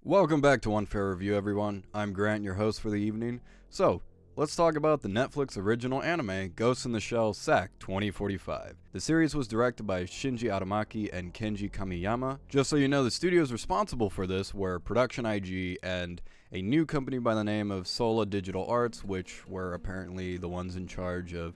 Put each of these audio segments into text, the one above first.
Welcome back to One Fair Review, everyone. I'm Grant, your host for the evening. So, let's talk about the Netflix original anime, Ghost in the Shell SAC 2045. The series was directed by Shinji Aramaki and Kenji Kamiyama. Just so you know, the studios responsible for this were Production IG and a new company by the name of Sola Digital Arts, which were apparently the ones in charge of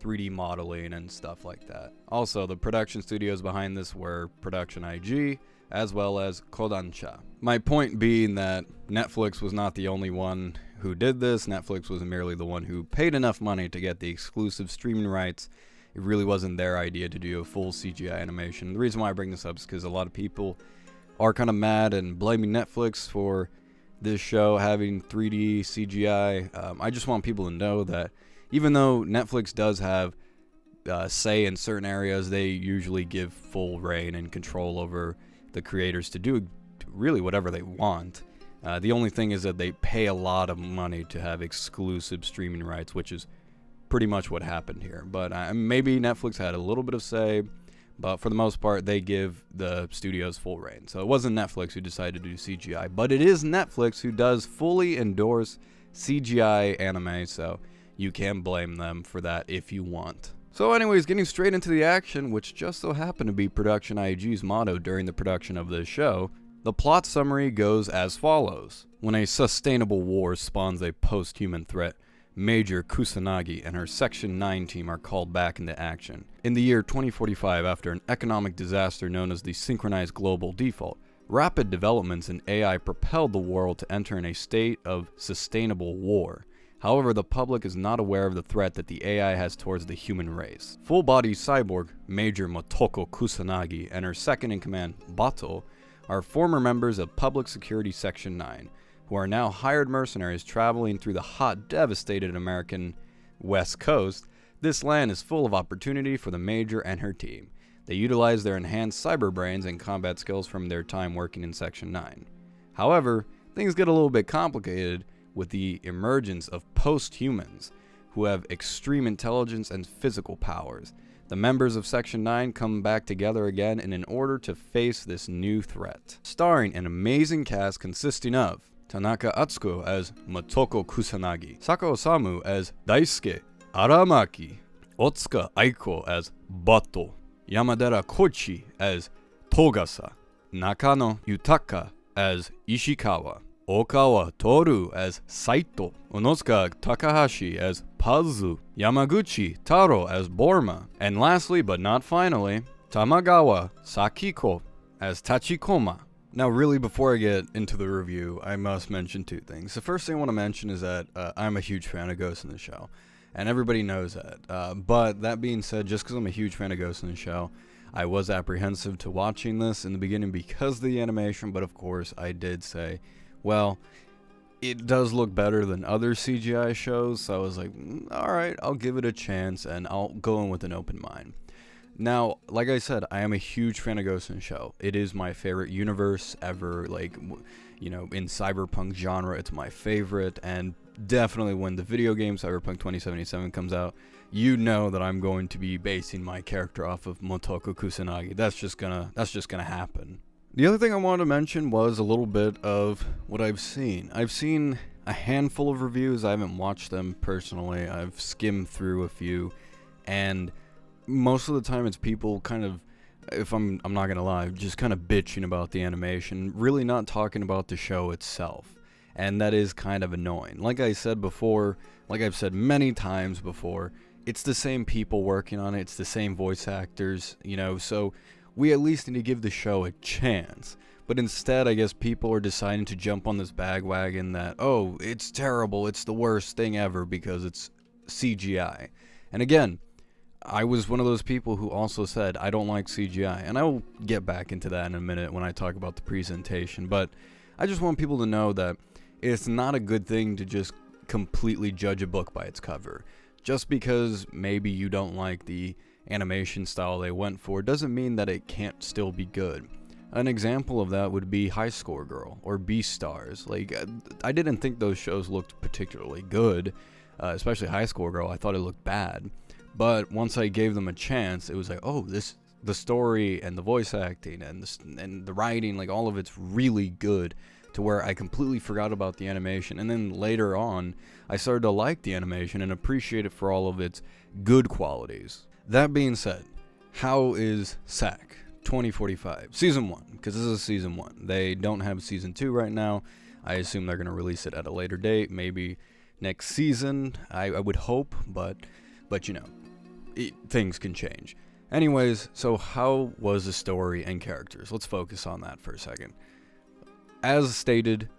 3D modeling and stuff like that. Also, the production studios behind this were Production IG, as well as Kodansha. My point being that Netflix was not the only one who did this. Netflix was merely the one who paid enough money to get the exclusive streaming rights. It really wasn't their idea to do a full CGI animation. The reason why I bring this up is because a lot of people are kind of mad and blaming Netflix for this show having 3D CGI. I just want people to know that even though Netflix does have say in certain areas, they usually give full reign and control over the creators to do really whatever they want. The only thing is that they pay a lot of money to have exclusive streaming rights, which is pretty much what happened here. But maybe Netflix had a little bit of say, but for the most part, they give the studios full reign. So it wasn't Netflix who decided to do CGI, but it is Netflix who does fully endorse CGI anime, so you can blame them for that if you want. So anyways, getting straight into the action, which just so happened to be Production IG's motto during the production of this show, the plot summary goes as follows. When a sustainable war spawns a post-human threat, Major Kusanagi and her Section 9 team are called back into action. In the year 2045, after an economic disaster known as the Synchronized Global Default, rapid developments in AI propelled the world to enter in a state of sustainable war. However, the public is not aware of the threat that the AI has towards the human race. Full-body cyborg Major Motoko Kusanagi and her second-in-command, Bato, are former members of Public Security Section 9, who are now hired mercenaries traveling through the hot, devastated American West Coast. This land is full of opportunity for the Major and her team. They utilize their enhanced cyber brains and combat skills from their time working in Section 9. However, things get a little bit complicated with the emergence of post-humans who have extreme intelligence and physical powers. The members of Section 9 come back together again in order to face this new threat. Starring an amazing cast consisting of Tanaka Atsuko as Motoko Kusanagi, Saka Osamu as Daisuke Aramaki, Otsuka Aiko as Bato, Yamadera Koichi as Togasa, Nakano Yutaka as Ishikawa, Okawa Toru as Saito, Onosuka Takahashi as Pazu, Yamaguchi Taro as Borma, and lastly but not finally, Tamagawa Sakiko as Tachikoma. Now really, before I get into the review, I must mention two things. The first thing I want to mention is that I'm a huge fan of Ghost in the Shell, and everybody knows that. But that being said, just because I'm a huge fan of Ghost in the Shell, I was apprehensive to watching this in the beginning because of the animation, but of course I did say, well, it does look better than other CGI shows, so I was like, alright, I'll give it a chance, and I'll go in with an open mind. Now, like I said, I am a huge fan of Ghost in the Shell. It is my favorite universe ever, in cyberpunk genre, it's my favorite, and definitely when the video game Cyberpunk 2077 comes out, you know that I'm going to be basing my character off of Motoko Kusanagi. That's just gonna happen. The other thing I wanted to mention was a little bit of what I've seen. I've seen a handful of reviews. I haven't watched them personally. I've skimmed through a few, and most of the time it's people kind of, if I'm not gonna lie, just kind of bitching about the animation, really not talking about the show itself. And that is kind of annoying. Like I said before, like I've said many times before, it's the same people working on it, it's the same voice actors, so we at least need to give the show a chance. But instead, I guess people are deciding to jump on this bandwagon that, oh, it's terrible, it's the worst thing ever because it's CGI. And again, I was one of those people who also said, I don't like CGI. And I will get back into that in a minute when I talk about the presentation. But I just want people to know that it's not a good thing to just completely judge a book by its cover. Just because maybe you don't like the animation style they went for doesn't mean that it can't still be good. An example of that would be High Score Girl or Beastars. I didn't think those shows looked particularly good, especially High Score Girl. I thought it looked bad. But once I gave them a chance, it was like, oh, the story and the voice acting and the writing, all of it's really good. to where I completely forgot about the animation, and then later on I started to like the animation and appreciate it for all of its good qualities. That being said, how is SAC 2045 season 1? Because this is season 1. They don't have season 2 right now. I assume they're going to release it at a later date, maybe next season. I would hope, but you know, things can change. Anyways, so how was the story and characters? Let's focus on that for a second. As stated,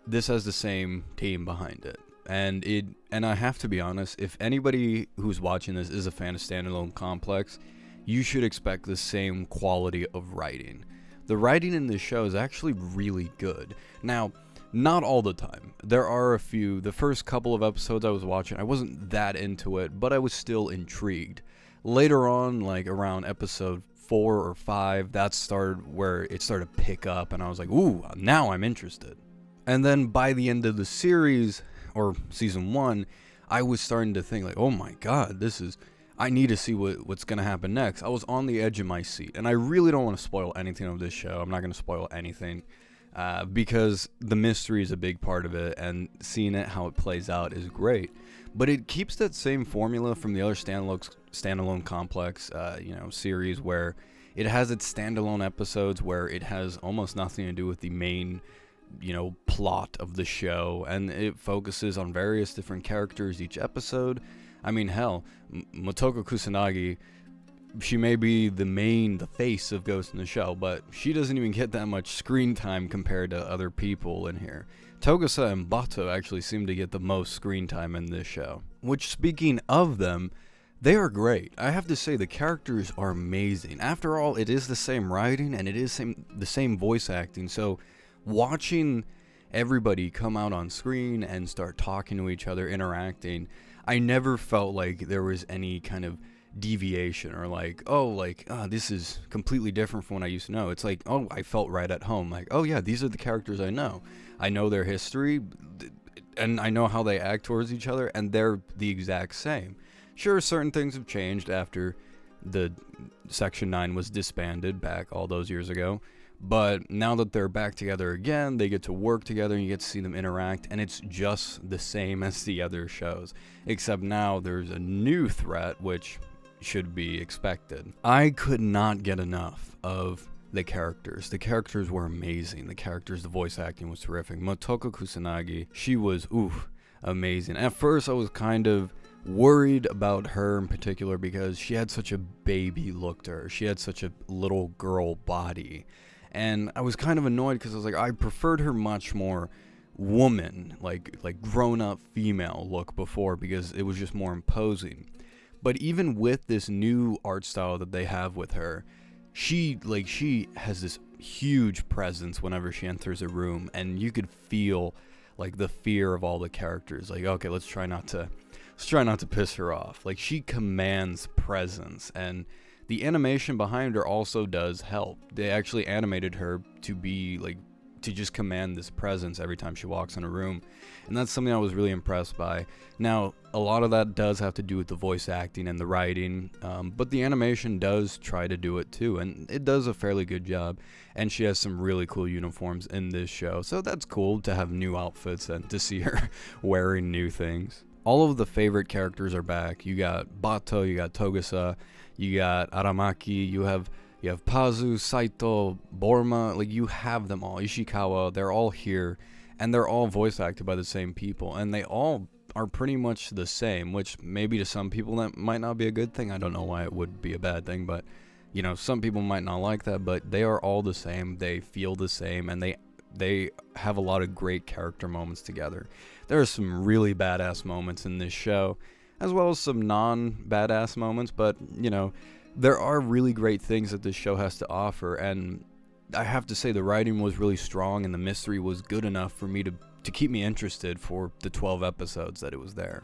this has the same team behind it. And I have to be honest, if anybody who's watching this is a fan of Standalone Complex, you should expect the same quality of writing. The writing in this show is actually really good. Now, not all the time. There are a few. The first couple of episodes I was watching, I wasn't that into it, but I was still intrigued. Later on, like around episode 4 or 5, that started where it started to pick up, and I was like, ooh, now I'm interested. And then by the end of the series, or season 1, I was starting to think like, oh my god, I need to see what's going to happen next. I was on the edge of my seat, and I really don't want to spoil anything of this show. I'm not going to spoil anything, because the mystery is a big part of it, and seeing it, how it plays out, is great. But it keeps that same formula from the other standalone complex, series, where it has its standalone episodes where it has almost nothing to do with the main, plot of the show, and it focuses on various different characters each episode. I mean, hell, Motoko Kusanagi, she may be the face of Ghost in the Shell, but she doesn't even get that much screen time compared to other people in here. Togasa and Bato actually seem to get the most screen time in this show. Which, speaking of them, they are great. I have to say, the characters are amazing. After all, it is the same writing, and it is the same voice acting, so watching everybody come out on screen and start talking to each other, interacting, I never felt like there was any kind of deviation or this is completely different from what I used to know. It's like, oh, I felt right at home. Like, oh yeah, these are the characters I know. I know their history, and I know how they act towards each other, and they're the exact same. Sure, certain things have changed after the Section 9 was disbanded back all those years ago, but now that they're back together again, they get to work together and you get to see them interact, and it's just the same as the other shows, except now there's a new threat, which should be expected. I could not get enough of the characters. The characters were amazing. The voice acting was terrific. Motoko Kusanagi, she was, amazing. At first, I was kind of worried about her in particular because she had such a baby look to her. She had such a little girl body. And I was kind of annoyed because I was like, I preferred her much more woman, like grown-up female look before, because it was just more imposing. But even with this new art style that they have with her, she has this huge presence whenever she enters a room, and you could feel like the fear of all the characters. Like, okay, let's try not to piss her off. Like, she commands presence, and the animation behind her also does help. They actually animated her to be to just command this presence every time she walks in a room, and that's something I was really impressed by. Now, a lot of that does have to do with the voice acting and the writing, but the animation does try to do it too, and it does a fairly good job, and she has some really cool uniforms in this show, so that's cool to have new outfits and to see her wearing new things. All of the favorite characters are back. You got Bato, you got Togasa, you got Aramaki, you have Pazu, Saito, Borma, you have them all. Ishikawa, they're all here, and they're all voice acted by the same people, and they all are pretty much the same, which maybe to some people that might not be a good thing. I don't know why it would be a bad thing, but some people might not like that, but they are all the same. They feel the same, and they have a lot of great character moments together. There are some really badass moments in this show, as well as some non-badass moments, but there are really great things that this show has to offer, and I have to say the writing was really strong, and the mystery was good enough for me to keep me interested for the 12 episodes that it was there.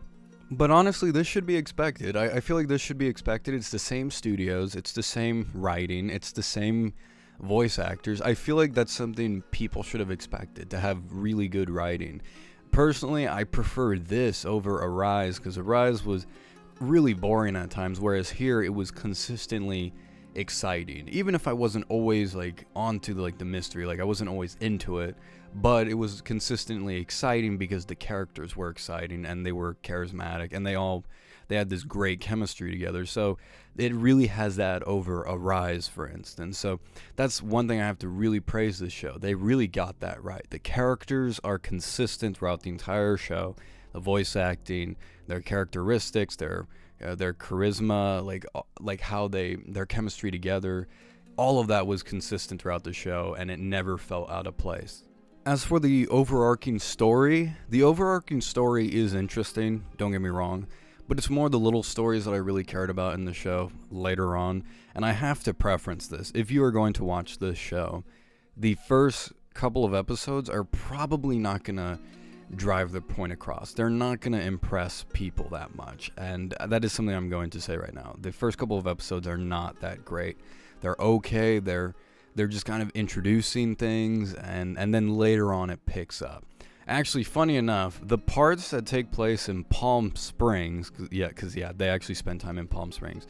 But honestly, this should be expected. I feel like this should be expected. It's the same studios, it's the same writing, it's the same voice actors. I feel like that's something people should have expected, to have really good writing. Personally, I prefer this over Arise, because Arise was really boring at times, whereas here it was consistently exciting. Even if I wasn't always onto the mystery, I wasn't always into it, but it was consistently exciting because the characters were exciting and they were charismatic, and they had this great chemistry together. So it really has that over a Rise, for instance. So that's one thing I have to really praise this show. They really got that right. The characters are consistent throughout the entire show. The voice acting, their characteristics, their charisma, like how their chemistry together, all of that was consistent throughout the show, and it never felt out of place. As for the overarching story is interesting, don't get me wrong, but it's more the little stories that I really cared about in the show later on. And I have to preference this. If you are going to watch this show, the first couple of episodes are probably not going to drive the point across. They're not going to impress people that much. And that is something I'm going to say right now. The first couple of episodes are not that great. They're okay. They're just kind of introducing things, and then later on it picks up. Actually, funny enough, the parts that take place in Palm Springs, because they actually spend time in Palm Springs.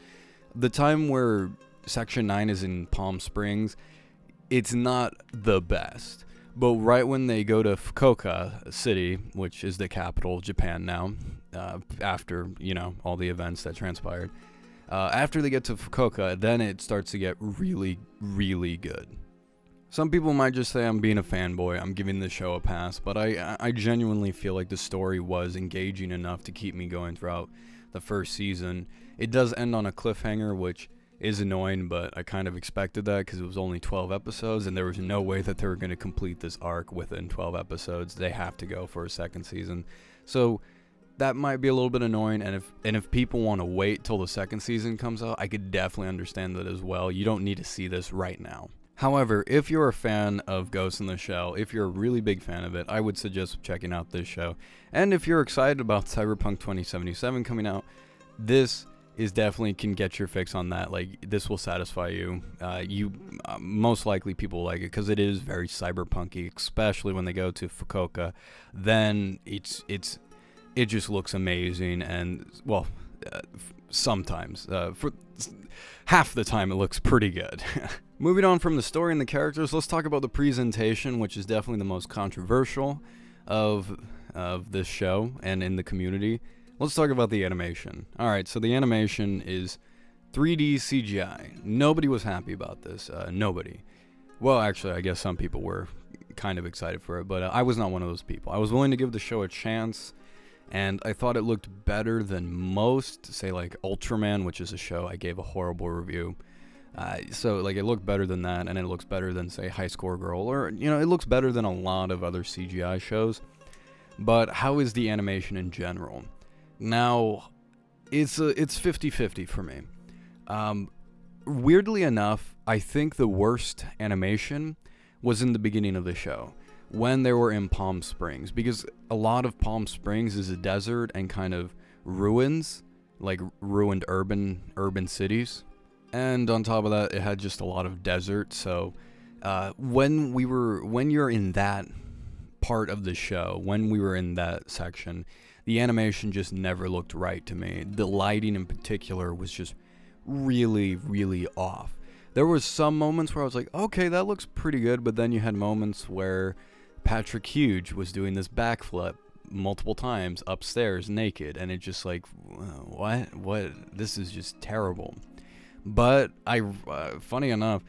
The time where Section 9 is in Palm Springs, it's not the best. But right when they go to Fukuoka City, which is the capital of Japan now, after, all the events that transpired, after they get to Fukuoka, then it starts to get really, really good. Some people might just say I'm being a fanboy, I'm giving the show a pass, but I genuinely feel like the story was engaging enough to keep me going throughout the first season. It does end on a cliffhanger, which is annoying, but I kind of expected that because it was only 12 episodes, and there was no way that they were going to complete this arc within 12 episodes. They have to go for a second season. So that might be a little bit annoying, and if people want to wait till the second season comes out, I could definitely understand that as well. You don't need to see this right now. However, if you're a fan of Ghost in the Shell, if you're a really big fan of it, I would suggest checking out this show. And if you're excited about Cyberpunk 2077 coming out, this is definitely can get your fix on that. Like, this will satisfy you. Most likely people like it because it is very cyberpunky, especially when they go to Fukuoka. Then it just looks amazing, and well, sometimes for half the time it looks pretty good. Moving on from the story and the characters, let's talk about the presentation, which is definitely the most controversial of this show and in the community. Let's talk about the animation. Alright, so the animation is 3D CGI. Nobody was happy about this. Nobody. Well, actually, I guess some people were kind of excited for it, but I was not one of those people. I was willing to give the show a chance, and I thought it looked better than most, say like Ultraman, which is a show I gave a horrible review. So like it looked better than that, and it looks better than say High Score Girl, or it looks better than a lot of other CGI shows. But how is the animation in general? Now, it's 50-50 for me. Weirdly enough, I think the worst animation was in the beginning of the show, when they were in Palm Springs, because a lot of Palm Springs is a desert and kind of ruins, like ruined urban cities. And on top of that, it had just a lot of desert. So when you're in that part of the show, when we were in that section, the animation just never looked right to me. The lighting in particular was just really, really off. There was some moments where I was like, okay, that looks pretty good, but then you had moments where Patrick Hughes was doing this backflip multiple times upstairs naked, and it just like, what? This is just terrible. But funny enough,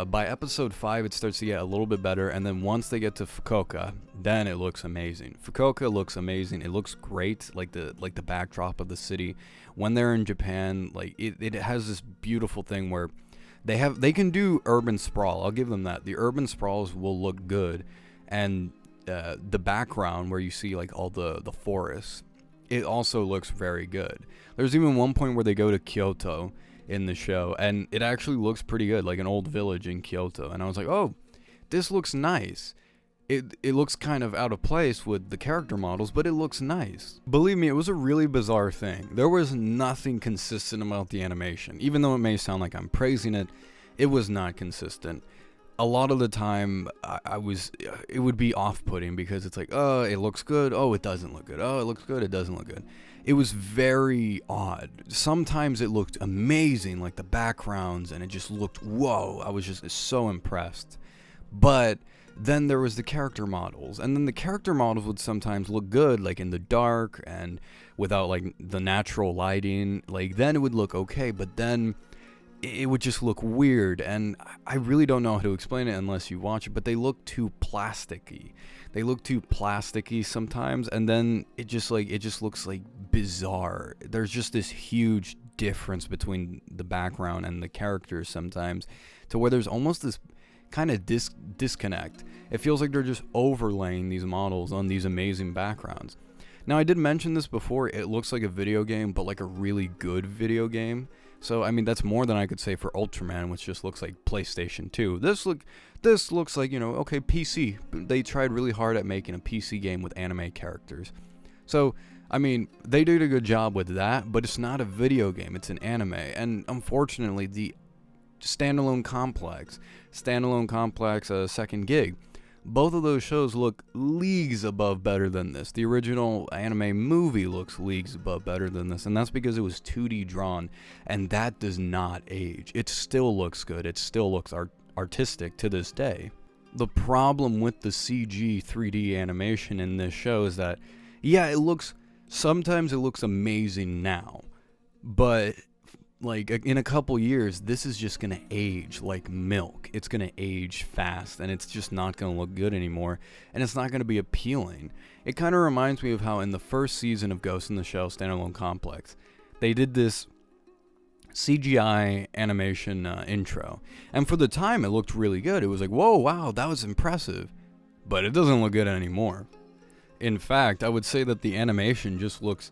by episode 5, it starts to get a little bit better, and then once they get to Fukuoka, then it looks amazing. Fukuoka looks amazing. It looks great, like the backdrop of the city. When they're in Japan, like it has this beautiful thing where they can do urban sprawl. I'll give them that. The urban sprawls will look good, and the background where you see like all the forests, it also looks very good. There's even one point where they go to Kyoto in the show, and it actually looks pretty good, like an old village in Kyoto, and I was like, oh, this looks nice. It looks kind of out of place with the character models, but it looks nice. Believe me, it was a really bizarre thing. There was nothing consistent about the animation. Even though it may sound like I'm praising it, it was not consistent. A lot of the time, it would be off-putting because it's like, oh, it looks good, oh, it doesn't look good, oh, it looks good, it doesn't look good. It was very odd. Sometimes it looked amazing, like the backgrounds, and it just looked, whoa, I was just so impressed. But Then there was the character models, and then the character models would sometimes look good, like in the dark and without like the natural lighting. Like then it would look okay, but then it would just look weird, and I really don't know how to explain it unless you watch it, but they look too plasticky. They look too plasticky sometimes, and then it just looks like bizarre. There's just this huge difference between the background and the characters sometimes, to where there's almost this kind of disconnect. It feels like they're just overlaying these models on these amazing backgrounds. Now, I did mention this before, it looks like a video game, but like a really good video game. So, I mean, that's more than I could say for Ultraman, which just looks like PlayStation 2. This looks like, okay, PC. They tried really hard at making a PC game with anime characters. So, I mean, they did a good job with that, but it's not a video game, it's an anime. And unfortunately, the Standalone Complex, Second Gig, both of those shows look leagues above better than this. The original anime movie looks leagues above better than this, and that's because it was 2D drawn, and that does not age. It still looks good. It still looks artistic to this day. The problem with the CG 3D animation in this show is that, yeah, sometimes it looks amazing now, but like in a couple years, this is just gonna age like milk. It's gonna age fast, and it's just not gonna look good anymore, and it's not gonna be appealing. It kind of reminds me of how in the first season of Ghost in the Shell Standalone Complex, they did this CGI animation intro, and for the time it looked really good. It was like, whoa, wow, that was impressive, but it doesn't look good anymore. In fact, I would say that the animation just looks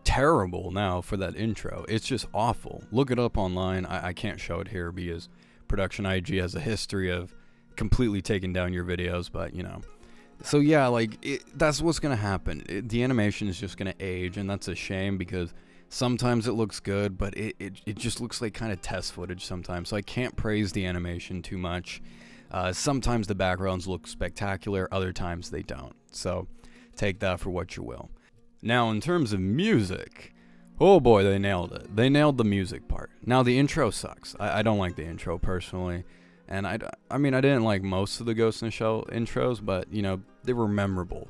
terrible now for that intro. It's just awful. Look it up online. I can't show it here because Production IG has a history of completely taking down your videos, but so yeah, like that's what's gonna happen. The animation is just gonna age, and that's a shame because sometimes it looks good, but it just looks like kind of test footage sometimes, so I can't praise the animation too much. Sometimes the backgrounds look spectacular, other times they don't, so take that for what you will. Now, in terms of music, oh boy, they nailed it. They nailed the music part. Now, the intro sucks. I don't like the intro, personally. And I mean, I didn't like most of the Ghost in the Shell intros, but, they were memorable.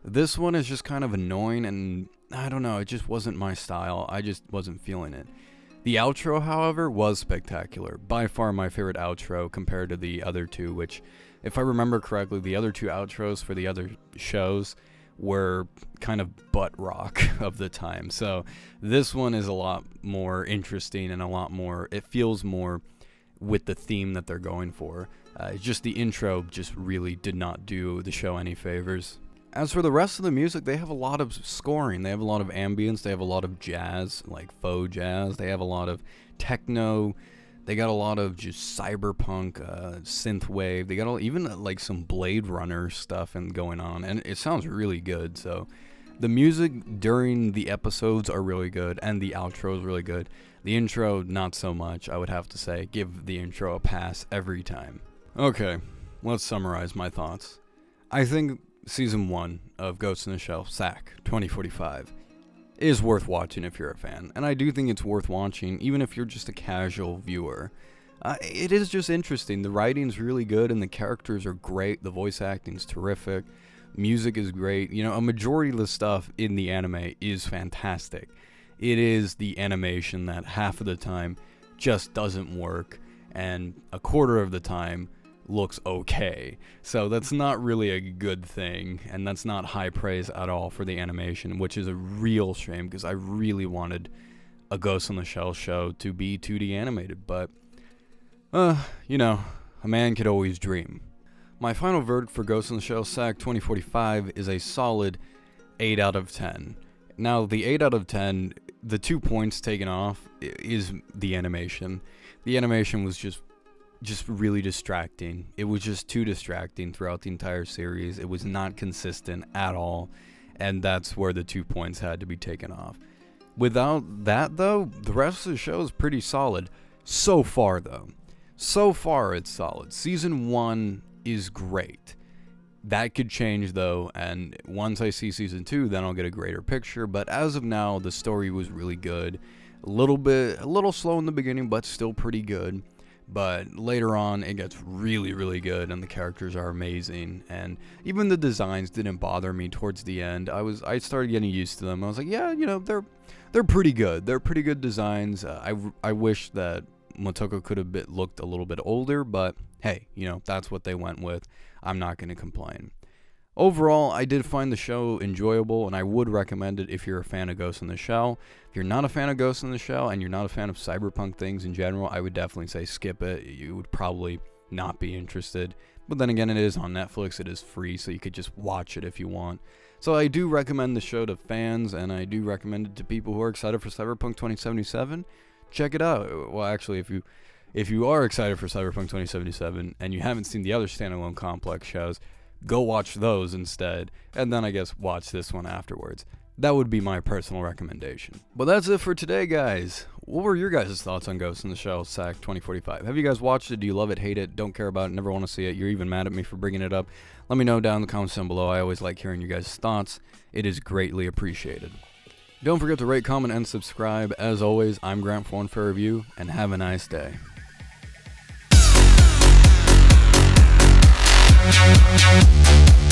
This one is just kind of annoying, and I don't know, it just wasn't my style. I just wasn't feeling it. The outro, however, was spectacular. By far my favorite outro compared to the other two, which, if I remember correctly, the other two outros for the other shows were kind of butt rock of the time. So this one is a lot more interesting and a lot more, it feels more with the theme that they're going for. Just the intro just really did not do the show any favors. As for the rest of the music, they have a lot of scoring. They have a lot of ambience. They have a lot of jazz, like faux jazz. They have a lot of techno. They got a lot of just cyberpunk, synthwave. They got even like some Blade Runner stuff going on, and it sounds really good. So the music during the episodes are really good, and the outro is really good. The intro, not so much, I would have to say. Give the intro a pass every time. Okay, let's summarize my thoughts. I think Season 1 of Ghost in the Shell, SAC 2045, is worth watching if you're a fan, and I do think it's worth watching even if you're just a casual viewer. It is just interesting. The writing's really good, and the characters are great. The voice acting's terrific. Music is great. A majority of the stuff in the anime is fantastic. It is the animation that half of the time just doesn't work, and a quarter of the time looks okay. So that's not really a good thing, and that's not high praise at all for the animation, which is a real shame because I really wanted a Ghost in the Shell show to be 2D animated, but a man could always dream. My final verdict for Ghost in the Shell SAC 2045 is a solid 8 out of 10. Now, the 8 out of 10, the 2 points taken off is the animation. The animation was just really distracting. It was just too distracting throughout the entire series. It was not consistent at all, and that's where the 2 points had to be taken off. Without that, though, the rest of the show is pretty solid. So far, though. So far, it's solid. Season 1 is great. That could change, though, and once I see Season 2, then I'll get a greater picture, but as of now, the story was really good. A little slow in the beginning, but still pretty good. but later on it gets really, really good, and the characters are amazing, and even the designs didn't bother me towards the end. I started getting used to them. I was like, yeah, they're pretty good. They're pretty good designs. I wish that Motoko could have looked a little bit older, but hey, that's what they went with. I'm not going to complain. Overall, I did find the show enjoyable, and I would recommend it if you're a fan of Ghost in the Shell. If you're not a fan of Ghost in the Shell, and you're not a fan of cyberpunk things in general, I would definitely say skip it. You would probably not be interested. But then again, it is on Netflix. It is free, so you could just watch it if you want. So I do recommend the show to fans, and I do recommend it to people who are excited for Cyberpunk 2077. Check it out. Well, actually, if you are excited for Cyberpunk 2077 and you haven't seen the other standalone Complex shows, go watch those instead, and then I guess watch this one afterwards. That would be my personal recommendation. But that's it for today, guys. What were your guys' thoughts on Ghost in the Shell SAC 2045? Have you guys watched it? Do you love it, hate it, don't care about it, never want to see it? You're even mad at me for bringing it up? Let me know down in the comments down below. I always like hearing you guys' thoughts. It is greatly appreciated. Don't forget to rate, comment, and subscribe. As always, I'm Grant for One Fair Review, and have a nice day. We'll be right back.